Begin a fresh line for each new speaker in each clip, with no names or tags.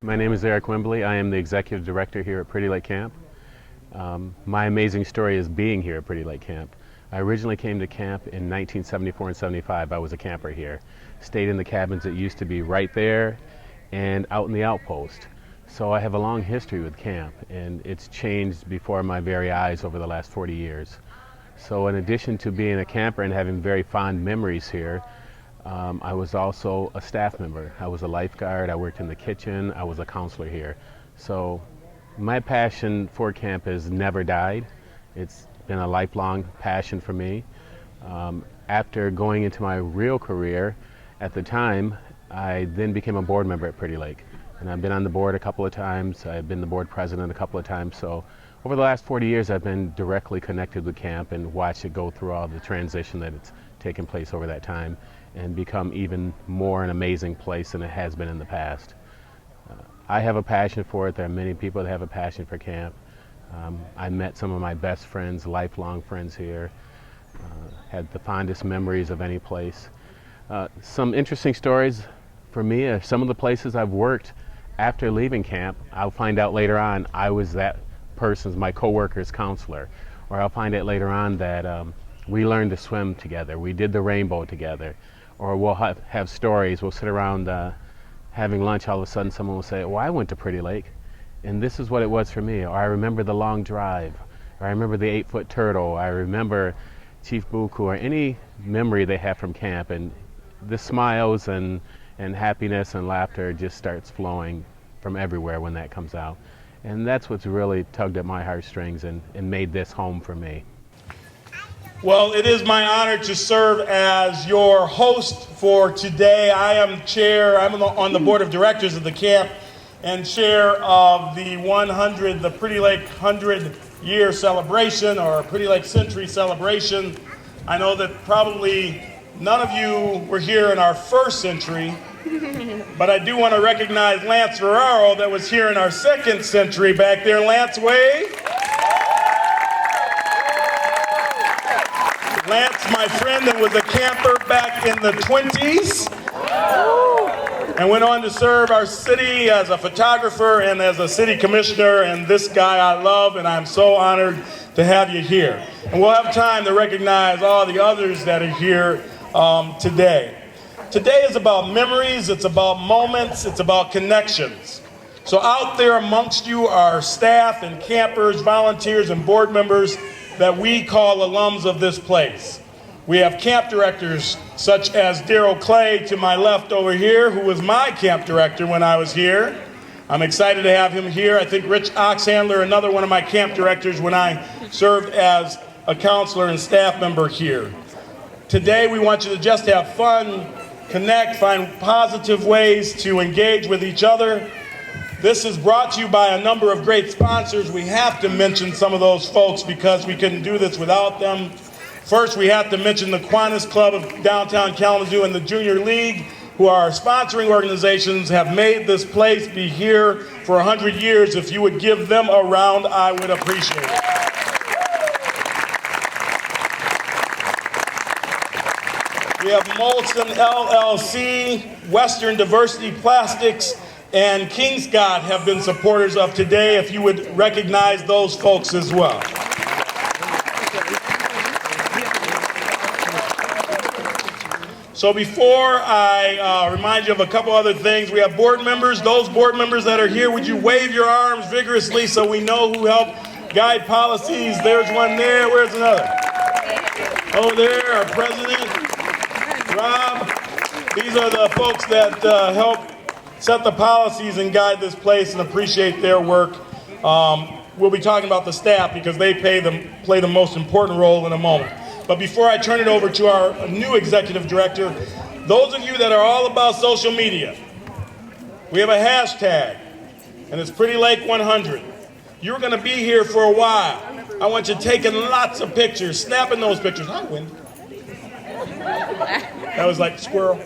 My name is Eric Wembley. I am the Executive Director here at Pretty Lake Camp. My amazing story is being here at Pretty Lake Camp. I originally came to camp in 1974 and 75. I was a camper here. Stayed in the cabins that used to be right there and out in the outpost. So I have a long history with camp, and it's changed before my very eyes over the last 40 years. So in addition to being a camper and having very fond memories here, I was also a staff member. I was a lifeguard, I worked in the kitchen, I was a counselor here. So my passion for camp has never died. It's been a lifelong passion for me. After going into my real career, at the time, I then became a board member at Pretty Lake. And I've been on the board a couple of times, I've been the board president a couple of times. So over the last 40 years, I've been directly connected with camp and watched it go through all the transition that it's taken place over that time and become even more an amazing place than it has been in the past. I have a passion for it. There are many people that have a passion for camp. I met some of my best friends, lifelong friends here, had the fondest memories of any place. Some interesting stories for me are some of the places I've worked after leaving camp. I'll find out later on I was that person's, my coworker's counselor, or I'll find out later on that we learned to swim together, we did the rainbow together, or we'll have stories, we'll sit around having lunch, all of a sudden someone will say, well, I went to Pretty Lake, and this is what it was for me, or I remember the long drive, or I remember the 8-foot turtle, I remember Chief Buku, or any memory they have from camp, and the smiles and happiness and laughter just starts flowing from everywhere when that comes out. And that's what's really tugged at my heartstrings and made this home for me.
Well, it is my honor to serve as your host for today. I'm on the board of directors of the camp and chair of the Pretty Lake 100-year celebration, or Pretty Lake Century celebration. I know that probably none of you were here in our first century, but I do want to recognize Lance Ferraro that was here in our second century back there. Lance, wave. Lance, my friend, that was a camper back in the 20s and went on to serve our city as a photographer and as a city commissioner. And this guy I love, and I'm so honored to have you here. And we'll have time to recognize all the others that are here today. Today is about memories, it's about moments, it's about connections. So out there amongst you are staff and campers, volunteers, and board members that we call alums of this place. We have camp directors such as Daryl Clay to my left over here, who was my camp director when I was here. I'm excited to have him here. I think Rich Oxhandler, another one of my camp directors when I served as a counselor and staff member here. Today we want you to just have fun, connect, find positive ways to engage with each other. This is brought to you by a number of great sponsors. We have to mention some of those folks because we couldn't do this without them. First, we have to mention the Kiwanis Club of Downtown Kalamazoo and the Junior League, who are our sponsoring organizations, have made this place be here for 100 years. If you would give them a round, I would appreciate it. We have Molson LLC, Western Diversity Plastics, and Kingscott have been supporters of today. If you would recognize those folks as well. So before I remind you of a couple other things, we have board members. Those board members that are here, would you wave your arms vigorously so we know who helped guide policies? There's one there. Where's another? Over there, our president, Rob. These are the folks that help set the policies and guide this place, and appreciate their work. We'll be talking about the staff because they play the most important role in a moment. But before I turn it over to our new executive director, those of you that are all about social media, we have a hashtag, and it's Pretty Lake 100. You're going to be here for a while. I want you taking lots of pictures, snapping those pictures. Hi, Wendy. That was like squirrel.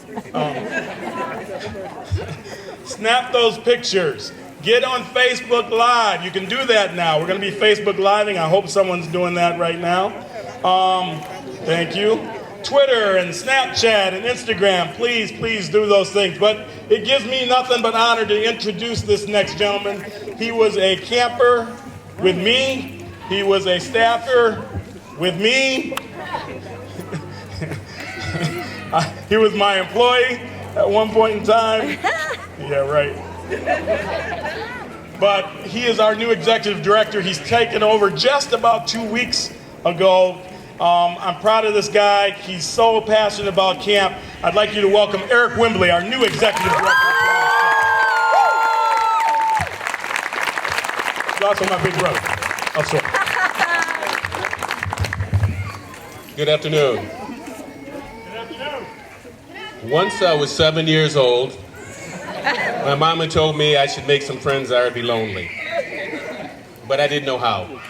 Snap those pictures. Get on Facebook Live. You can do that now. We're going to be Facebook Living. I hope someone's doing that right now. Thank you. Twitter and Snapchat and Instagram. Please, please do those things. But it gives me nothing but honor to introduce this next gentleman. He was a camper with me. He was a staffer with me. He was my employee at one point in time. Yeah, right. But he is our new executive director. He's taken over just about 2 weeks ago. I'm proud of this guy. He's so passionate about camp. I'd like you to welcome Eric Wembley, our new executive director. He's also my big brother. Also.
Good afternoon. Once I was 7 years old, my mama told me I should make some friends or I'd be lonely. But I didn't know how.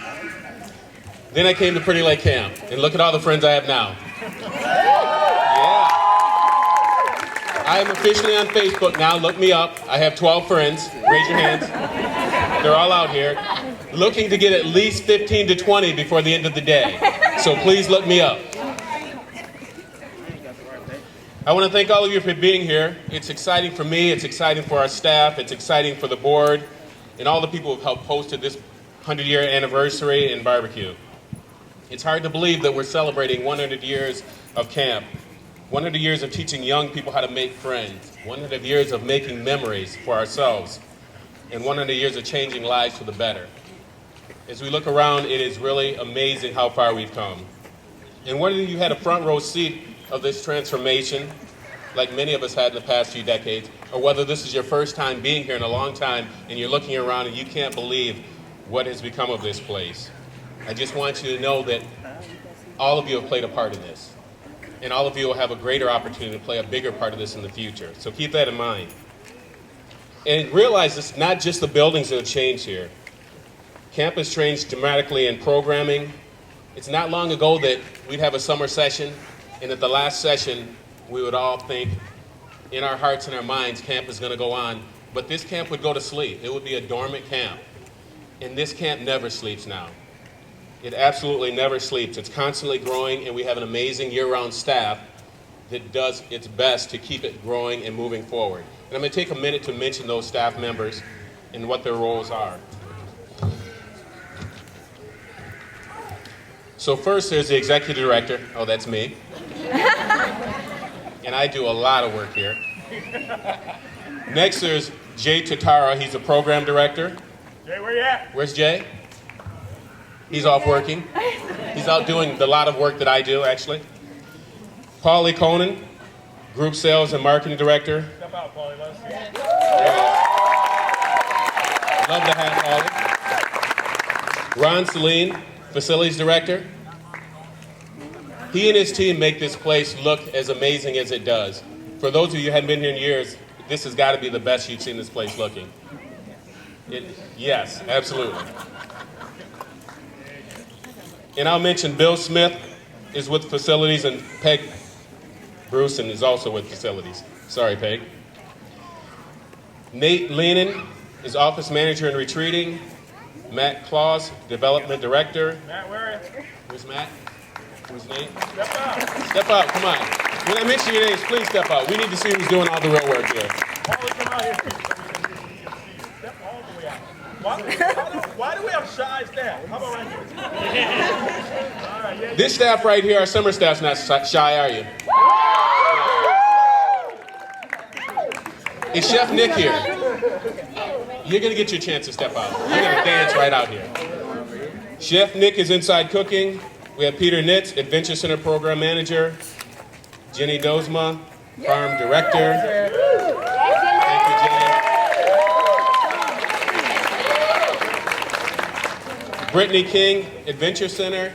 Then I came to Pretty Lake Camp, and look at all the friends I have now. Yeah. I am officially on Facebook now. Look me up. I have 12 friends. Raise your hands. They're all out here, looking to get at least 15 to 20 before the end of the day. So please look me up. I want to thank all of you for being here. It's exciting for me, it's exciting for our staff, it's exciting for the board, and all the people who have helped hosted this 100-year anniversary and barbecue. It's hard to believe that we're celebrating 100 years of camp, 100 years of teaching young people how to make friends, 100 years of making memories for ourselves, and 100 years of changing lives for the better. As we look around, it is really amazing how far we've come. And whether you had a front row seat of this transformation, like many of us had in the past few decades, or whether this is your first time being here in a long time and you're looking around and you can't believe what has become of this place, I just want you to know that all of you have played a part in this, and all of you will have a greater opportunity to play a bigger part of this in the future. So keep that in mind. And realize it's not just the buildings that have changed here. Camp has changed dramatically in programming. It's not long ago that we'd have a summer session, and at the last session, we would all think in our hearts and our minds, camp is going to go on. But this camp would go to sleep. It would be a dormant camp. And this camp never sleeps now. It absolutely never sleeps. It's constantly growing, and we have an amazing year-round staff that does its best to keep it growing and moving forward. And I'm going to take a minute to mention those staff members and what their roles are. So first, there's the executive director. Oh, that's me. And I do a lot of work here. Next, there's Jay Tatara. He's a program director.
Jay, where you at?
Where's Jay? He's off working. He's out doing the lot of work that I do, actually. Paulie Conan, group sales and marketing director.
Step out, Paulie. Let us see.
Love to have Paulie. Ron Celine, facilities director. He and his team make this place look as amazing as it does. For those of you who hadn't been here in years, this has got to be the best you've seen this place looking. Yes, absolutely. And I'll mention Bill Smith is with facilities, and Peg Bruson is also with facilities. Sorry, Peg. Nate Lenin is office manager and retreating. Matt Claus, development director.
Matt, where are you?
Where's Matt? Who's Nate?
Step out.
Step out, come on. When I mention your names, please step out. We need to see who's doing all the real work here.
Paulie, come out here. Step all the way out. Why do we have shy staff? How about right here? All right, yeah,
This staff right here, our summer staff's not shy, are you? Is Chef Nick here? You're going to get your chance to step out. You're going to dance right out here. Chef Nick is inside cooking. We have Peter Nitz, Adventure Center Program Manager. Jenny Dozma, Farm Director. Thank you, Jenny. Brittany King, Adventure Center.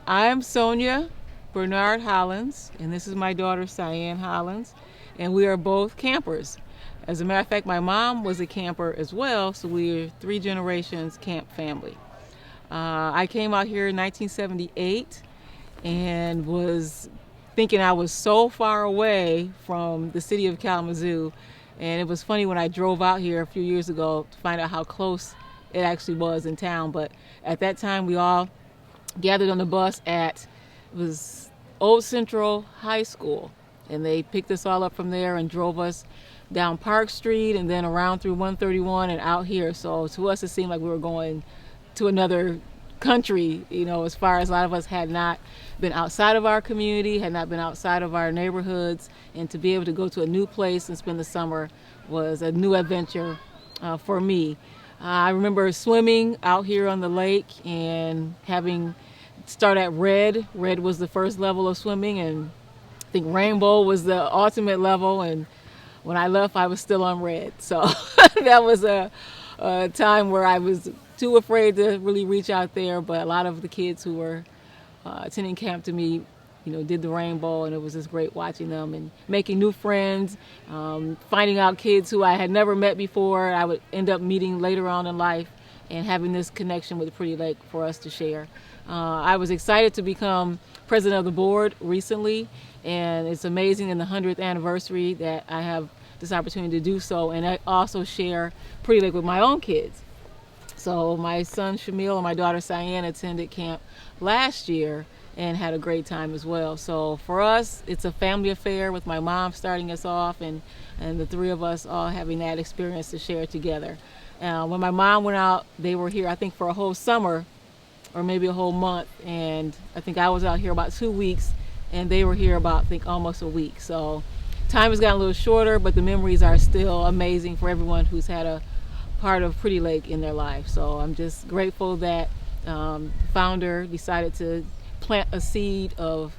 I'm Sonia Bernard Hollins, and this is my daughter, Cyan Hollins, and we are both campers. As a matter of fact, my mom was a camper as well, so we're 3 generations camp family. I came out here in 1978 and was thinking I was so far away from the city of Kalamazoo, and it was funny when I drove out here a few years ago to find out how close it actually was in town. But at that time, we all gathered on the bus at, it was Old Central High School. And they picked us all up from there and drove us down Park Street and then around through 131 and out here. So to us, it seemed like we were going to another country, you know, as far as a lot of us had not been outside of our community, had not been outside of our neighborhoods, and to be able to go to a new place and spend the summer was a new adventure for me. I remember swimming out here on the lake and having start at red. Red was the first level of swimming, and I think rainbow was the ultimate level, and when I left I was still on red. So that was a time where I was too afraid to really reach out there, but a lot of the kids who were attending camp to me, you know, did the rainbow, and it was just great watching them and making new friends, finding out kids who I had never met before I would end up meeting later on in life, and having this connection with Pretty Lake for us to share. I was excited to become president of the board recently, and it's amazing in the 100th anniversary that I have this opportunity to do so, and I also share Pretty Lake with my own kids. So my son Shamil and my daughter Cyan attended camp last year and had a great time as well. So for us, it's a family affair with my mom starting us off, and the three of us all having that experience to share together. When my mom went out, they were here I think for a whole summer or maybe a whole month, and I think I was out here about 2 weeks and they were here about I think almost a week. So time has gotten a little shorter, but the memories are still amazing for everyone who's had a part of Pretty Lake in their life. So I'm just grateful that the founder decided to plant a seed of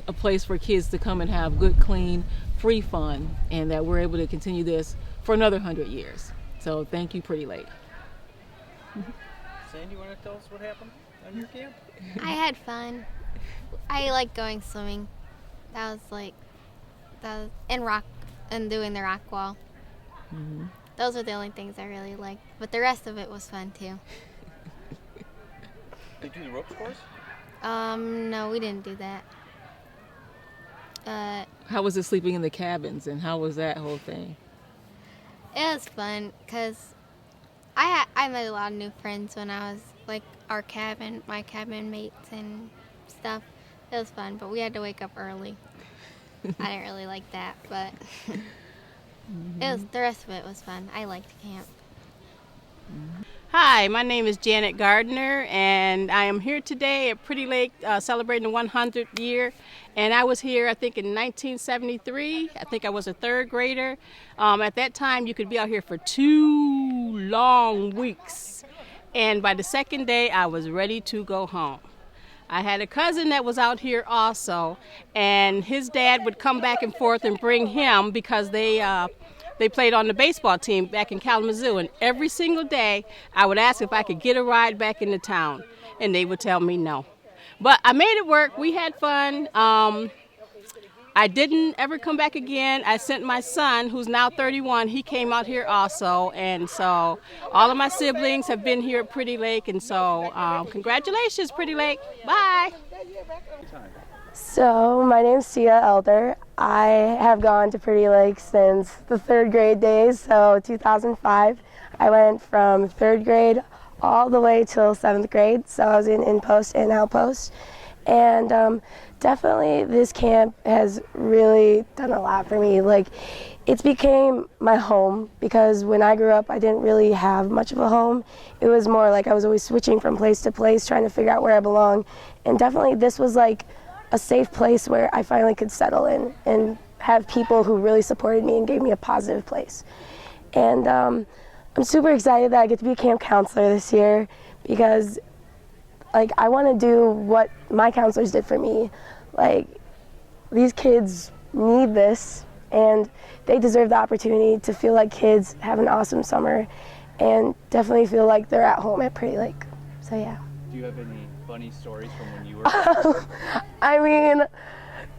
a place for kids to come and have good, clean, free fun, and that we're able to continue this for another 100 years. So thank you, Pretty Lake.
Sandy, you want to tell us what happened on your camp?
I had fun. I like going swimming. That was in rock and doing the rock wall.
Mm-hmm.
Those are the only things I really liked, but the rest of it was fun too.
Did you do the ropes course?
No, we didn't do that.
How was it sleeping in the cabins, and how was that whole thing?
It was fun because I met a lot of new friends when I was like my cabin mates and stuff. It was fun, but we had to wake up early. I didn't really like that, but the rest of it was fun. I liked camp.
Hi, my name is Janet Gardner, and I am here today at Pretty Lake celebrating the 100th year. And I was here, I think, in 1973. I think I was a third grader. At that time, you could be out here for 2 long weeks. And by the second day, I was ready to go home. I had a cousin that was out here also, and his dad would come back and forth and bring him because they played on the baseball team back in Kalamazoo, and every single day I would ask if I could get a ride back into town, and they would tell me no. But I made it work. We had fun. I didn't ever come back again. I sent my son, who's now 31, he came out here also, and so all of my siblings have been here at Pretty Lake, and so congratulations, Pretty Lake. Bye.
So my name's Sia Elder. I have gone to Pretty Lake since the 3rd grade days, so 2005. I went from 3rd grade all the way till 7th grade, so I was in post and outpost. And definitely this camp has really done a lot for me. Like, it's became my home, because when I grew up I didn't really have much of a home. It was more like I was always switching from place to place, trying to figure out where I belong. And definitely this was like a safe place where I finally could settle in and have people who really supported me and gave me a positive place. And I'm super excited that I get to be a camp counselor this year, because like I want to do what my counselors did for me. Like, these kids need this, and they deserve the opportunity to feel like kids, have an awesome summer, and definitely feel like they're at home at Pretty Lake. So yeah.
Do you have any funny stories from when you were
I mean,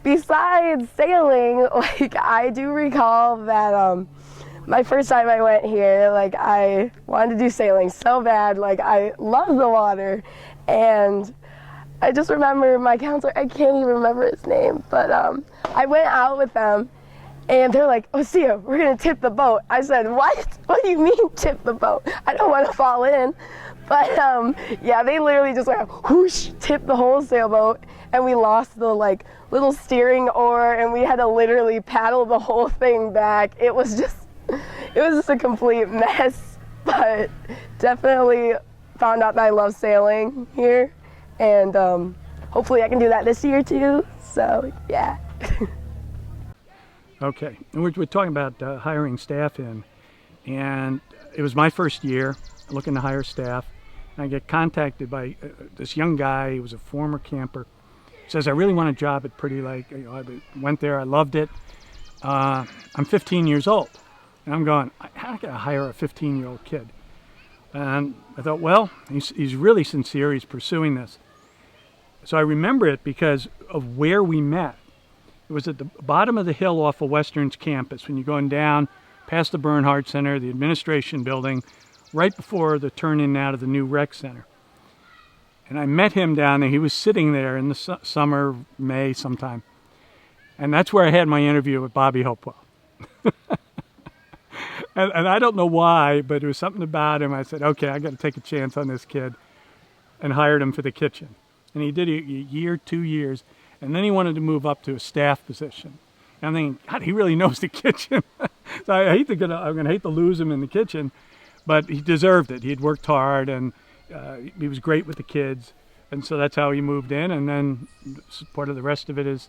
besides sailing, like I do recall that my first time I went here, like I wanted to do sailing so bad. Like, I love the water, and I just remember my counselor, I can't even remember his name, but I went out with them, and they're like, "Oh, Sia, we're gonna tip the boat." I said, "What? What do you mean tip the boat? I don't want to fall in." But yeah, they literally just like whoosh, tipped the whole sailboat, and we lost the like little steering oar, and we had to literally paddle the whole thing back. It was just a complete mess. But definitely found out that I love sailing here, and hopefully I can do that this year too. So yeah.
Okay, and we're talking about hiring staff in, and it was my first year looking to hire staff. And I get contacted by this young guy. He was a former camper. He says, I really want a job at Pretty Lake. I went there, I loved it. I'm 15 years old. And I'm going, how can I hire a 15-year-old kid? And I thought, well, he's really sincere. He's pursuing this. So I remember it because of where we met. It was at the bottom of the hill off of Western's campus when you're going down past the Bernhardt Center, the administration building, right before the turn in out of the new rec center. And I met him down there. He was sitting there in the summer, May sometime. And that's where I had my interview with Bobby Hopewell. and I don't know why, but it was something about him. I said, okay, I got to take a chance on this kid, and hired him for the kitchen. And he did a year, 2 years, and then he wanted to move up to a staff position. And I'm thinking, God, he really knows the kitchen. So I'm going to hate to lose him in the kitchen, but he deserved it. He had worked hard, and he was great with the kids. And so that's how he moved in. And then part of the rest of it is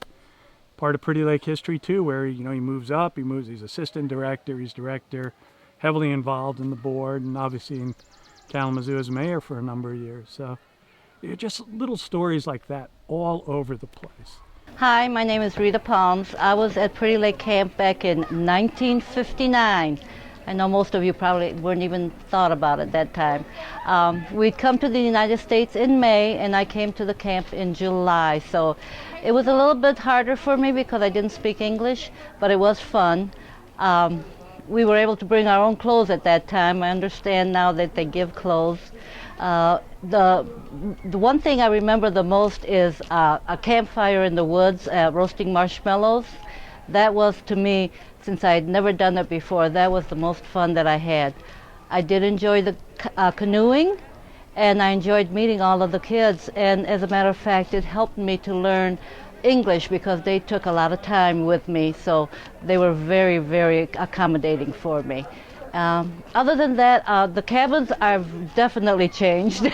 part of Pretty Lake history too, where he moves up. He's assistant director, he's director, heavily involved in the board, and obviously in Kalamazoo as mayor for a number of years. So just little stories like that all over the place.
Hi, my name is Rita Palms. I was at Pretty Lake Camp back in 1959. I know most of you probably weren't even thought about it that time. We'd come to the United States in May, and I came to the camp in July. So it was a little bit harder for me because I didn't speak English, but it was fun. We were able to bring our own clothes at that time. I understand now that they give clothes. The one thing I remember the most is a campfire in the woods, roasting marshmallows. That was, to me, since I'd never done it before, that was the most fun that I had. I did enjoy the canoeing, and I enjoyed meeting all of the kids. And as a matter of fact, it helped me to learn English because they took a lot of time with me, so they were very, very accommodating for me. Other than that, the cabins have definitely changed.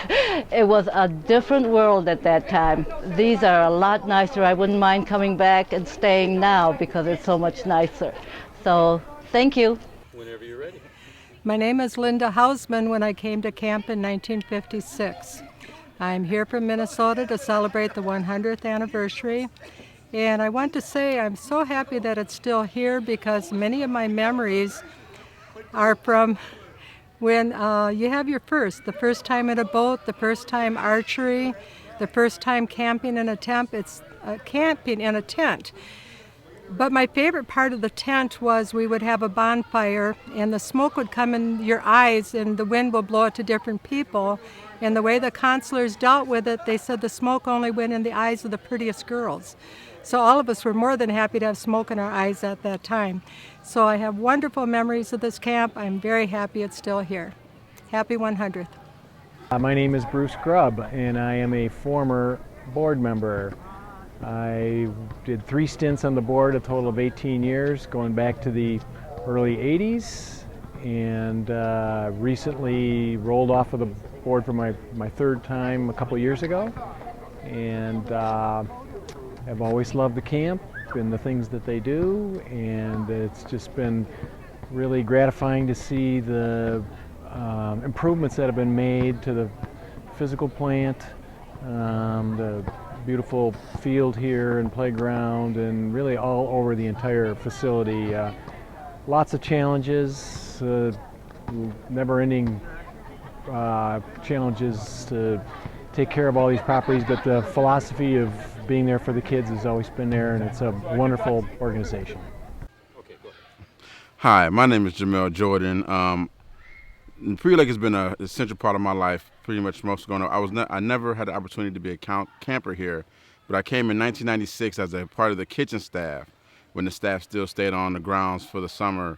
It was a different world at that time. These are a lot nicer. I wouldn't mind coming back and staying now because it's so much nicer. So, thank you.
Whenever you're ready.
My name is Linda Hausman. When I came to camp in 1956. I'm here from Minnesota to celebrate the 100th anniversary. And I want to say I'm so happy that it's still here because many of my memories are from when you have the first time in a boat, the first time archery, the first time camping in a tent. It's camping in a tent. But my favorite part of the tent was we would have a bonfire, and the smoke would come in your eyes, and the wind would blow it to different people. And the way the counselors dealt with it, they said the smoke only went in the eyes of the prettiest girls. So all of us were more than happy to have smoke in our eyes at that time. So I have wonderful memories of this camp. I'm very happy it's still here. Happy 100th.
My name is Bruce Grubb, and I am a former board member. I did 3 stints on the board, a total of 18 years, going back to the early 80s, and recently rolled off of the board for my 3rd time a couple years ago. And I've always loved the camp and the things that they do, and it's just been really gratifying to see the improvements that have been made to the physical plant, the beautiful field here and playground, and really all over the entire facility. Lots of challenges, never-ending challenges to take care of all these properties, but the philosophy of being there for the kids has always been there, and it's a wonderful organization.
Okay, go ahead.
Hi, my name is Jamel Jordan. Pretty Lake has been an essential part of my life, pretty much most going on. I never had the opportunity to be a camper here, but I came in 1996 as a part of the kitchen staff when the staff still stayed on the grounds for the summer,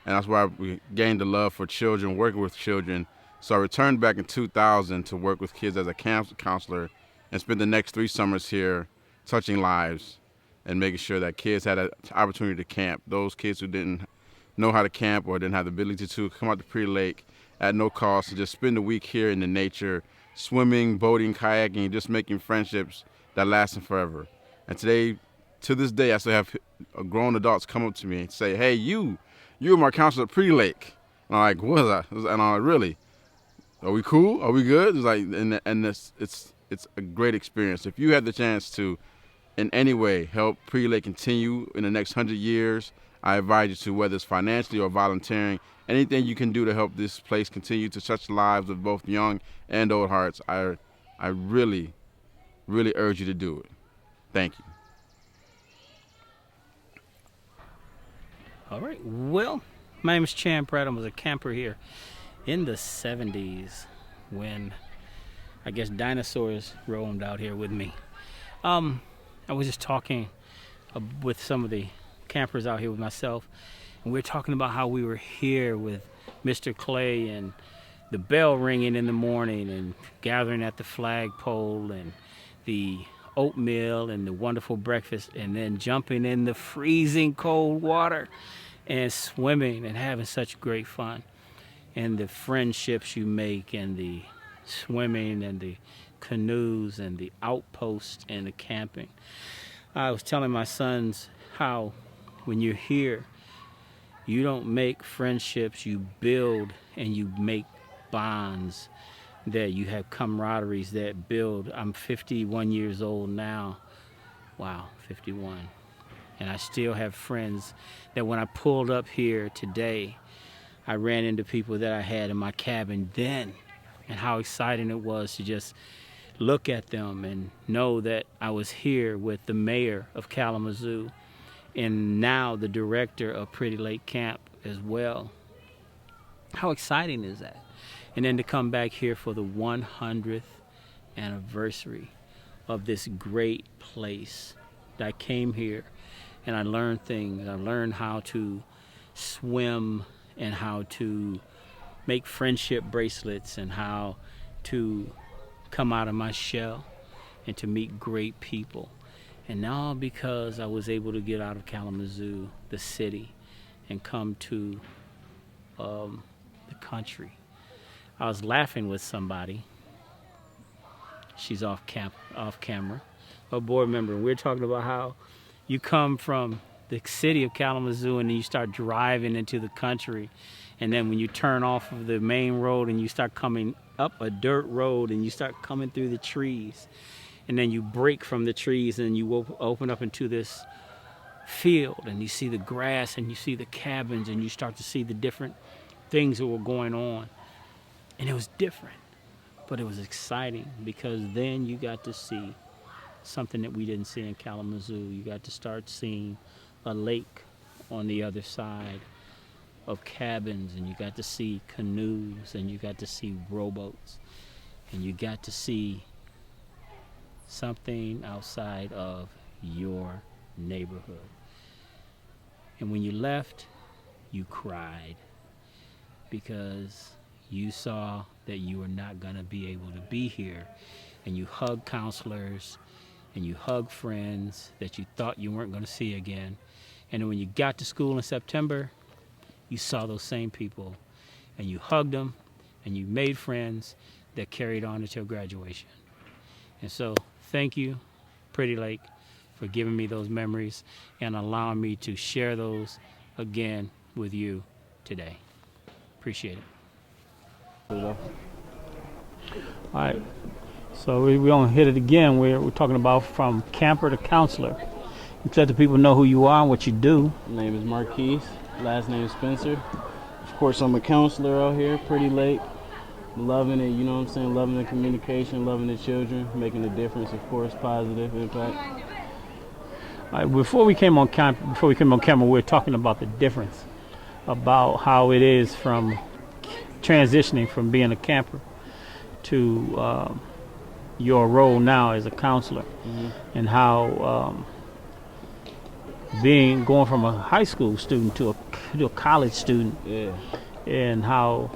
and that's why we gained the love for children, working with children. So I returned back in 2000 to work with kids as a camp counselor and spent the next 3 summers here touching lives and making sure that kids had an opportunity to camp. Those kids who didn't know how to camp or didn't have the ability to come out to Pretty Lake at no cost and just spend a week here in the nature, swimming, boating, kayaking, just making friendships that last forever. And today, to this day, I still have grown adults come up to me and say, "Hey, you were my counselor at Pretty Lake." And I'm like, "What is that?" And I'm like, "Really? Are we cool? Are we good?" It's like, and it's a great experience. If you have the chance to, in any way, help Pretty Lake continue in the next 100 years, I advise you to, whether it's financially or volunteering, anything you can do to help this place continue to touch the lives of both young and old hearts. I really, really urge you to do it. Thank you.
All right. Well, my name is Chan Pratt. I was a camper here in the 70s when I guess dinosaurs roamed out here with me. I was just talking with some of the campers out here with myself, and we were talking about how we were here with Mr. Clay and the bell ringing in the morning and gathering at the flagpole and the oatmeal and the wonderful breakfast, and then jumping in the freezing cold water and swimming and having such great fun, and the friendships you make, and the swimming and the canoes and the outposts and the camping. I was telling my sons how when you're here, you don't make friendships, you build and you make bonds, that you have camaraderies that build. I'm 51 years old now. Wow, 51. And I still have friends that when I pulled up here today, I ran into people that I had in my cabin then, and how exciting it was to just look at them and know that I was here with the mayor of Kalamazoo and now the director of Pretty Lake Camp as well. How exciting is that? And then to come back here for the 100th anniversary of this great place. I came here and I learned things. I learned how to swim and how to make friendship bracelets and how to come out of my shell and to meet great people. And now because I was able to get out of Kalamazoo, the city, and come to the country, I was laughing with somebody. She's off camera, a board member. We're talking about how you come from the city of Kalamazoo and then you start driving into the country, and then when you turn off of the main road and you start coming up a dirt road and you start coming through the trees, and then you break from the trees and you open up into this field and you see the grass and you see the cabins and you start to see the different things that were going on. And it was different, but it was exciting because then you got to see something that we didn't see in Kalamazoo. You got to start seeing a lake on the other side of cabins, and you got to see canoes, and you got to see rowboats, and you got to see something outside of your neighborhood. And when you left, you cried because you saw that you were not going to be able to be here, and you hugged counselors and you hugged friends that you thought you weren't going to see again. And then when you got to school in September, you saw those same people and you hugged them and you made friends that carried on until graduation. And so thank you, Pretty Lake, for giving me those memories and allowing me to share those again with you today. Appreciate it.
All right, so we gonna hit it again. We're talking about from camper to counselor. You let the people know who you are and what you do.
My name is Marquise, last name is Spencer. Of course, I'm a counselor out here, Pretty Lake. Loving it, you know what I'm saying? Loving the communication, loving the children, making a difference, of course, positive impact.
All right, before we came on camera, we were talking about the difference, about how it is from transitioning from being a camper to your role now as a counselor, and how going from a high school student to a college student, and how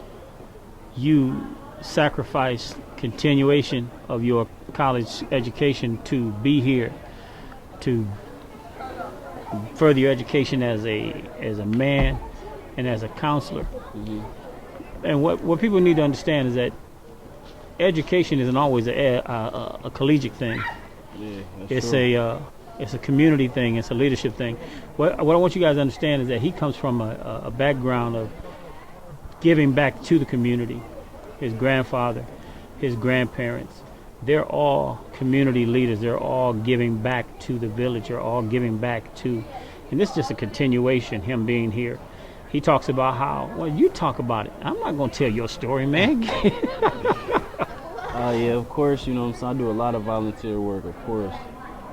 you sacrifice continuation of your college education to be here, to further your education as a man and as a counselor.
Mm-hmm.
And what people need to understand is that education isn't always a collegiate thing.
Yeah,
It's a community thing. It's a leadership thing. What I want you guys to understand is that he comes from a background of giving back to the community. His grandfather, his grandparents, they're all community leaders. They're all giving back to the village. They're all giving back to, and this is just a continuation, him being here. He talks about how, well, you talk about it. I'm not going to tell your story, man.
Yeah, of course, you know what I'm saying? I do a lot of volunteer work, of course.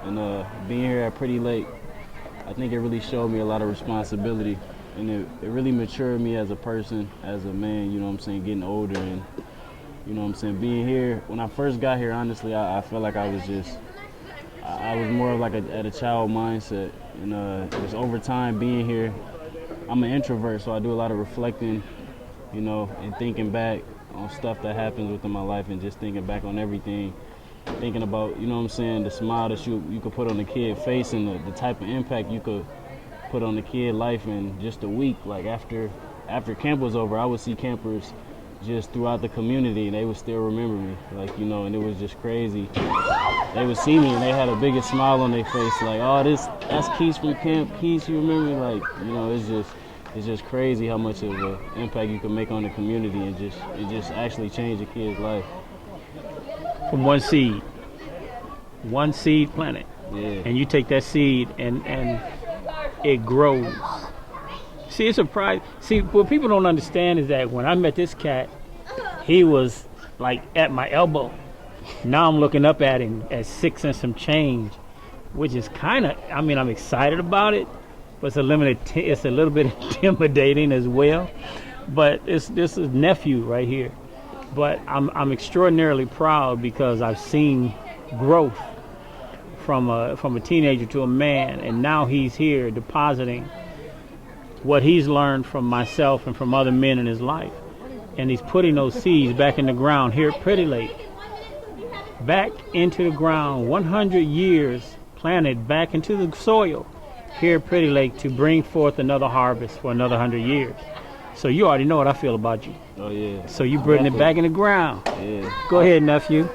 And being here at Pretty Lake, I think it really showed me a lot of responsibility. And it really matured me as a person, as a man, you know what I'm saying, getting older. And, you know what I'm saying, being here, when I first got here, honestly, I felt like I was more of like at a child mindset. And just over time being here, I'm an introvert, so I do a lot of reflecting, you know, and thinking back on stuff that happens within my life and just thinking back on everything. Thinking about, you know what I'm saying, the smile that you could put on a kid's face and the type of impact you could put on the kid's life in just a week. Like after camp was over, I would see campers just throughout the community and they would still remember me. Like, you know, and it was just crazy. They would see me and they had a biggest smile on their face, like, oh, that's Keith from camp. Keith, you remember me? Like, you know, it's just crazy how much of an impact you can make on the community and it just actually change a kid's life.
From one seed planted.
Yeah.
And you take that seed and it grows. See, it's a pride. See, what people don't understand is that when I met this cat, he was like at my elbow. Now I'm looking up at him at 6 and some change, which is kind of, I mean, I'm excited about it, but it's a little bit intimidating as well. But this is nephew right here. But I'm extraordinarily proud because I've seen growth from a teenager to a man, and now he's here depositing what he's learned from myself and from other men in his life, and he's putting those seeds back in the ground here at Pretty Lake, back into the ground, 100 years planted back into the soil here at Pretty Lake to bring forth another harvest for another 100 years. So you already know what I feel about you.
Oh yeah.
So you bring it back in the ground.
Yeah.
Go ahead, nephew.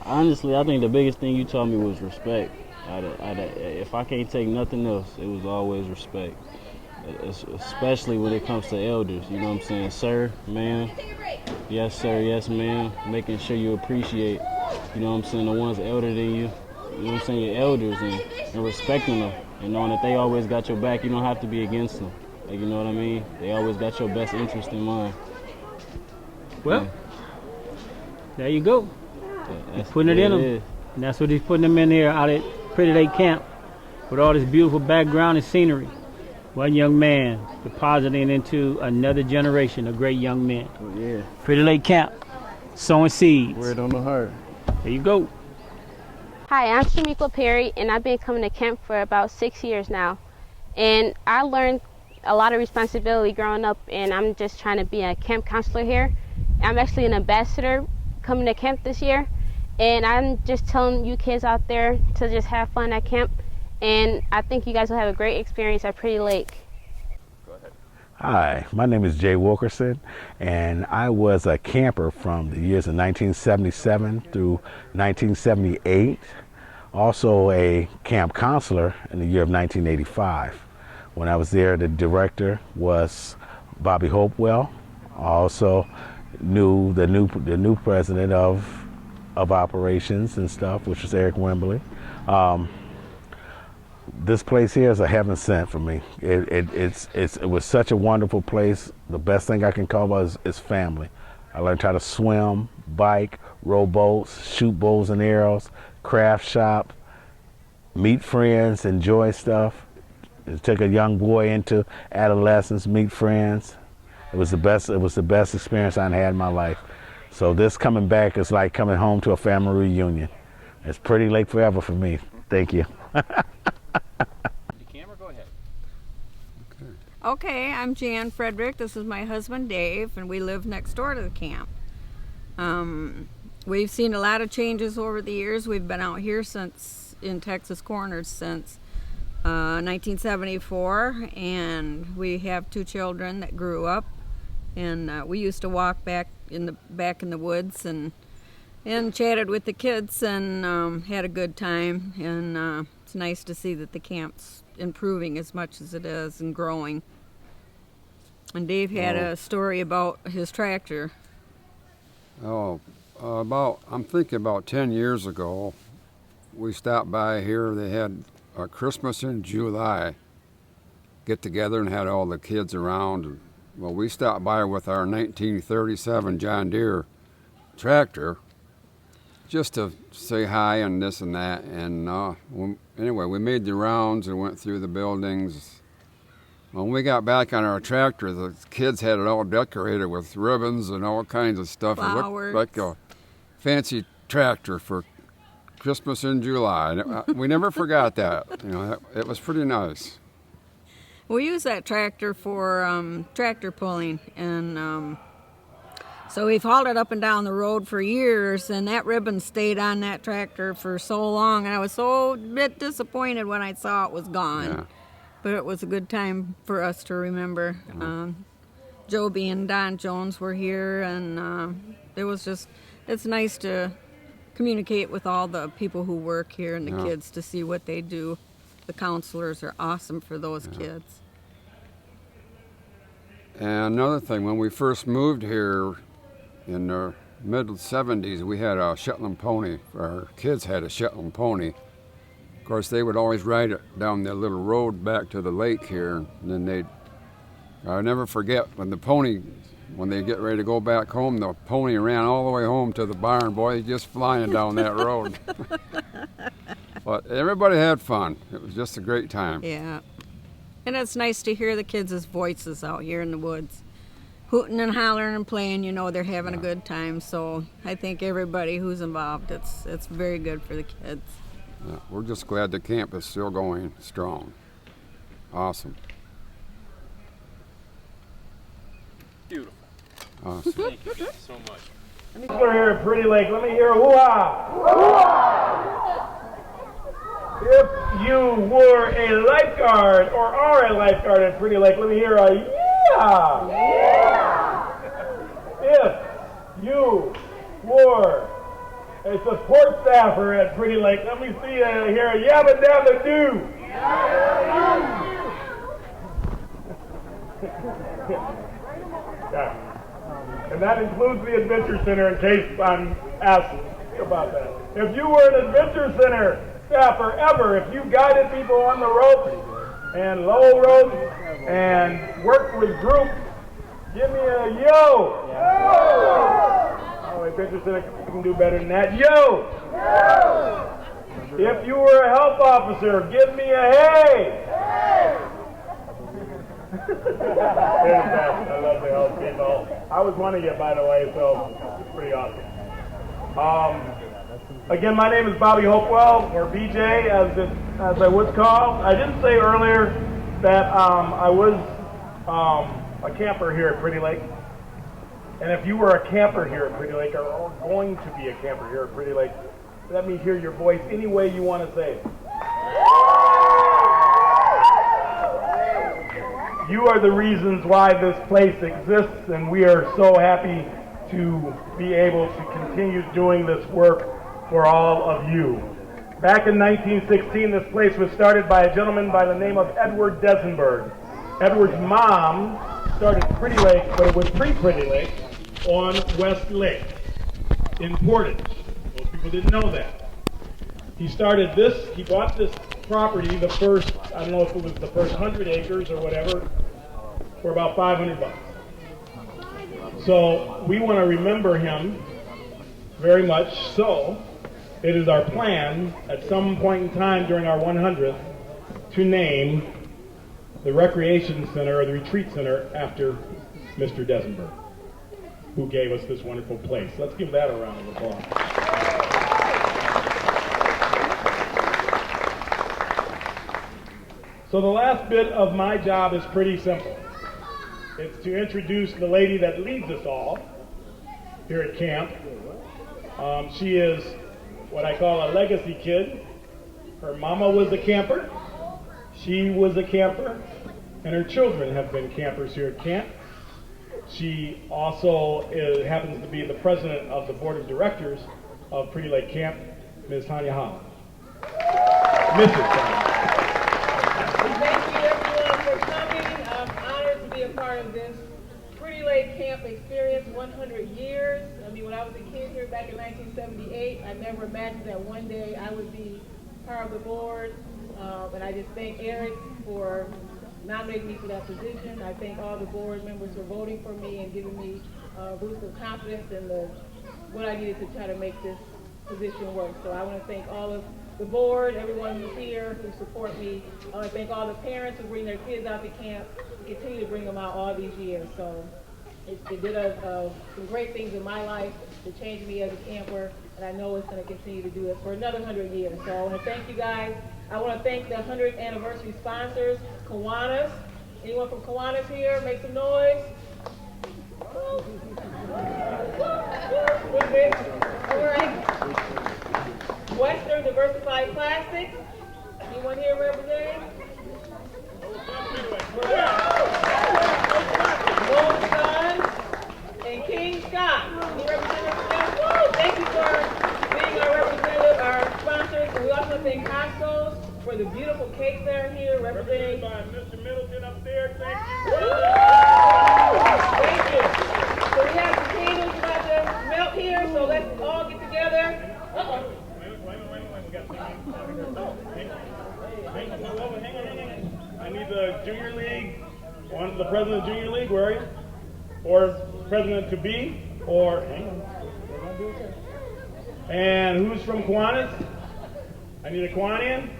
Honestly, I think the biggest thing you taught me was respect. If I can't take nothing else, it was always respect. Especially when it comes to elders, you know what I'm saying? Sir, ma'am, yes sir, yes ma'am. Making sure you appreciate, you know what I'm saying, the ones elder than you. You know what I'm saying, your elders and respecting them and knowing that they always got your back. You don't have to be against them. Like, you know what I mean? They always got your best interest in mind.
Well, there you go. He's putting it in him. And that's what he's putting them in here out at Pretty Lake Camp with all this beautiful background and scenery. One young man depositing into another generation of great young men.
Oh, yeah.
Pretty Lake Camp, sowing seeds.
Word on the heart.
There you go.
Hi, I'm Shamikla Perry, and I've been coming to camp for about 6 years now. And I learned a lot of responsibility growing up, and I'm just trying to be a camp counselor here. I'm actually an ambassador coming to camp this year, and I'm just telling you kids out there to just have fun at camp, and I think you guys will have a great experience at Pretty Lake.
Hi, my name is Jay Wilkerson, and I was a camper from the years of 1977 through 1978, also a camp counselor in the year of 1985. When I was there, the director was Bobby Hopewell. I also knew the new president of operations and stuff, which was Eric Wembley. This place here is a heaven sent for me. It was such a wonderful place. The best thing I can call it is family. I learned how to swim, bike, row boats, shoot bows and arrows, craft shop, meet friends, enjoy stuff. It took a young boy into adolescence, meet friends. It was the best experience I had in my life. So this coming back is like coming home to a family reunion. It's Pretty Lake forever for me. Thank you.
Okay, I'm Jan Frederick. This is my husband Dave, and we live next door to the camp. We've seen a lot of changes over the years. We've been out here in Texas Corners since 1974, and we have 2 children that grew up. And we used to walk back in the woods and chatted with the kids and had a good time. And it's nice to see that the camp's improving as much as it is and growing. And Dave had a story about his tractor.
I'm thinking about 10 years ago, we stopped by here. They had a Christmas in July get together and had all the kids around. Well, we stopped by with our 1937 John Deere tractor just to say hi and this and that. And anyway, we made the rounds and went through the buildings. When we got back on our tractor, the kids had it all decorated with ribbons and all kinds of stuff.
Flowers.
It looked like a fancy tractor for Christmas in July. And we never forgot that. It was pretty nice.
We use that tractor for tractor pulling, and so we've hauled it up and down the road for years, and that ribbon stayed on that tractor for so long, and I was so a bit disappointed when I saw it was gone.
Yeah.
But it was a good time for us to remember. Joby and Don Jones were here, and it's nice to communicate with all the people who work here and the kids to see what they do. The counselors are awesome for those kids.
And another thing, when we first moved here in the mid-70s, we had a Shetland pony. Our kids had a Shetland pony. Of course, they would always ride it down the little road back to the lake here. And then I'll never forget when they get ready to go back home, the pony ran all the way home to the barn. Boy, he's just flying down that road. But everybody had fun. It was just a great time.
Yeah. And it's nice to hear the kids' voices out here in the woods. Hooting and hollering and playing, they're having a good time. So I think everybody who's involved, it's very good for the kids.
Yeah, we're just glad the camp is still going strong. Awesome.
Beautiful.
Awesome.
Thank you so much.
We're here at Pretty Lake. Let me hear a hoo-ha. Hoo-ha! If you were a lifeguard or are a lifeguard at Pretty Lake, let me hear a yeah! Yeah! If you were a support staffer at Pretty Lake, let me see hear a yabba dabba doo! Yeah. And that includes the Adventure Center in case I'm asked about that. If you were an Adventure Center staffer ever, if you guided people on the rope and low rope and worked with groups, give me a yo! Oh, Adventure Center can do better than that. Yo! If you were a health officer, give me a hey! I love the health people. I was one of you, by the way, so it's pretty awesome. Again, my name is Bobby Hopewell, or BJ, as I was called. I didn't say earlier that I was a camper here at Pretty Lake. And if you were a camper here at Pretty Lake, or going to be a camper here at Pretty Lake, let me hear your voice any way you want to say it. You are the reasons why this place exists, and we are so happy to be able to continue doing this work for all of you. Back in 1916, this place was started by a gentleman by the name of Edward Desenberg. Edward's mom started Pretty Lake, but it was pre-Pretty Lake, on West Lake in Portage. Most people didn't know that. He bought this property, the first, I don't know if it was the first 100 acres or whatever, for about $500. So we want to remember him very much so. It is our plan at some point in time during our 100th to name the recreation center or the retreat center after Mr. Desenberg, who gave us this wonderful place. Let's give that a round of applause. So the last bit of my job is pretty simple. It's to introduce the lady that leads us all here at camp. She is what I call a legacy kid. Her mama was a camper, she was a camper, and her children have been campers here at camp. She also happens to be the president of the board of directors of Pretty Lake Camp, Ms. Tanya Holland. Mrs. Tanya.
Thank you everyone for coming. I'm honored to be a part of this Pretty Lake Camp experience, 100 years. I mean, when I was a kid here back in 1978, I never imagined that one day I would be part of the board. And I just thank Eric for nominating me for that position. I thank all the board members for voting for me and giving me a boost of confidence in what I needed to try to make this position work. So I want to thank all of the board, everyone who's here, who support me. I want to thank all the parents who bring their kids out to camp, and continue to bring them out all these years. So it did some great things in my life to change me as a camper, and I know it's going to continue to do it for another 100 years. So I want to thank you guys. I want to thank the 100th anniversary sponsors, Kiwanis. Anyone from Kiwanis here? Make some noise. All right. Western Diversified Plastics. Anyone here representing? Gold Sun and King Scott. Any representatives? Woo! Thank you for being our representative, our sponsors. And we also thank Costco's for the beautiful cakes that are here representing.
By Mr. Middleton up there. Thank you.
Thank you. So we have some candles about to melt here, so let's all get together. Uh-oh.
Hang on. I need the junior league, the president of junior league, where are you? Or president to be, or hang on. And who's from Kiwanis? I need a Kiwanian.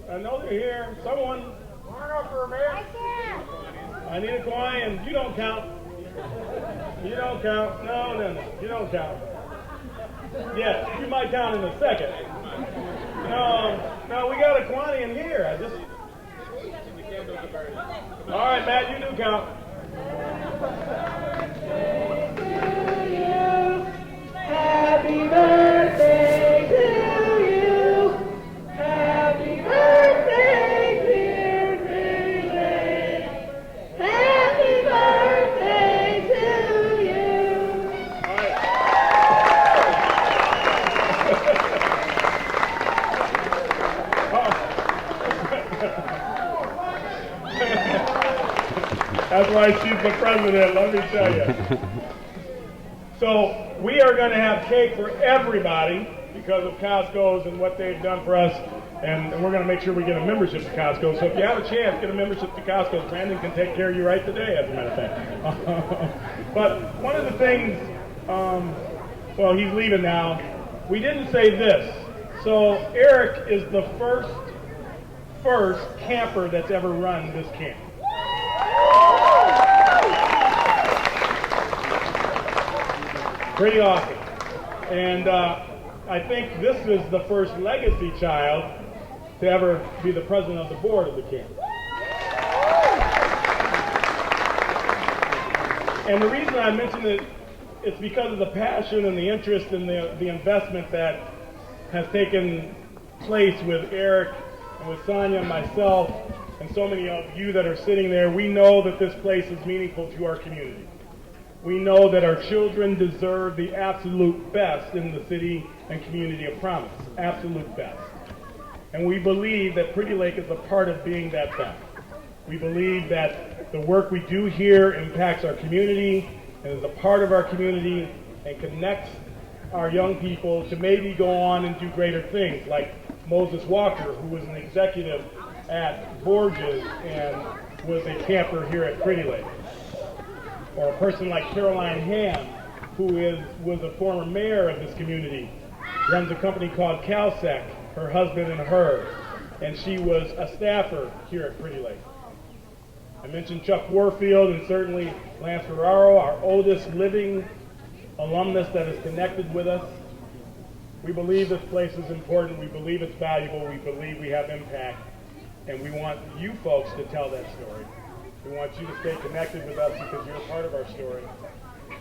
I know they're here. Someone. I need a Kiwanian. You don't count. You don't count. No. You don't count. Yes, you might count in a second. No, we got a Kiwanian here. All right, Matt, you do count.
Happy birthday to you. Happy birthday, dear Billy. Happy birthday to you.
That's why she's the president, let me tell you. So we are going to have cake for everybody because of Costco's and what they've done for us. And we're going to make sure we get a membership to Costco. So if you have a chance, get a membership to Costco. Brandon can take care of you right today, as a matter of fact. But one of the things, well, he's leaving now. We didn't say this. So Eric is the first camper that's ever run this camp. Pretty awesome. And I think this is the first legacy child to ever be the president of the board of the camp. And the reason I mention it, it's because of the passion and the interest and the investment that has taken place with Eric and with Sonia and myself and so many of you that are sitting there. We know that this place is meaningful to our community. We know that our children deserve the absolute best in the city and community of Promise, absolute best. And we believe that Pretty Lake is a part of being that best. We believe that the work we do here impacts our community and is a part of our community and connects our young people to maybe go on and do greater things, like Moses Walker, who was an executive at Borges and was a camper here at Pretty Lake. Or a person like Caroline Ham, who was a former mayor of this community, runs a company called CalSec, her husband and her, and she was a staffer here at Pretty Lake. I mentioned Chuck Warfield and certainly Lance Ferraro, our oldest living alumnus that is connected with us. We believe this place is important. We believe it's valuable. We believe we have impact. And we want you folks to tell that story. We want you to stay connected with us because you're a part of our story.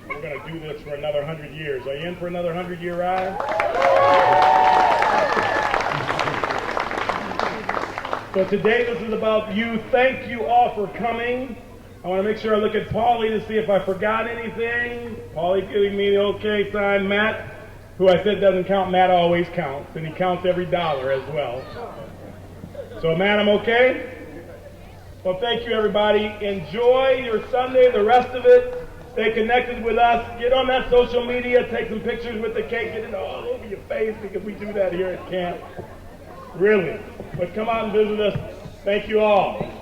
We're going to do this for another 100 years. Are you in for another 100-year ride? So today this is about you. Thank you all for coming. I want to make sure I look at Paulie to see if I forgot anything. Paulie giving me the okay sign. Matt, who I said doesn't count, Matt always counts, and he counts every dollar as well. So Matt, I'm okay? Well, thank you, everybody. Enjoy your Sunday, the rest of it. Stay connected with us. Get on that social media. Take some pictures with the cake. Get it all over your face because we do that here at camp. Really. But come out and visit us. Thank you all.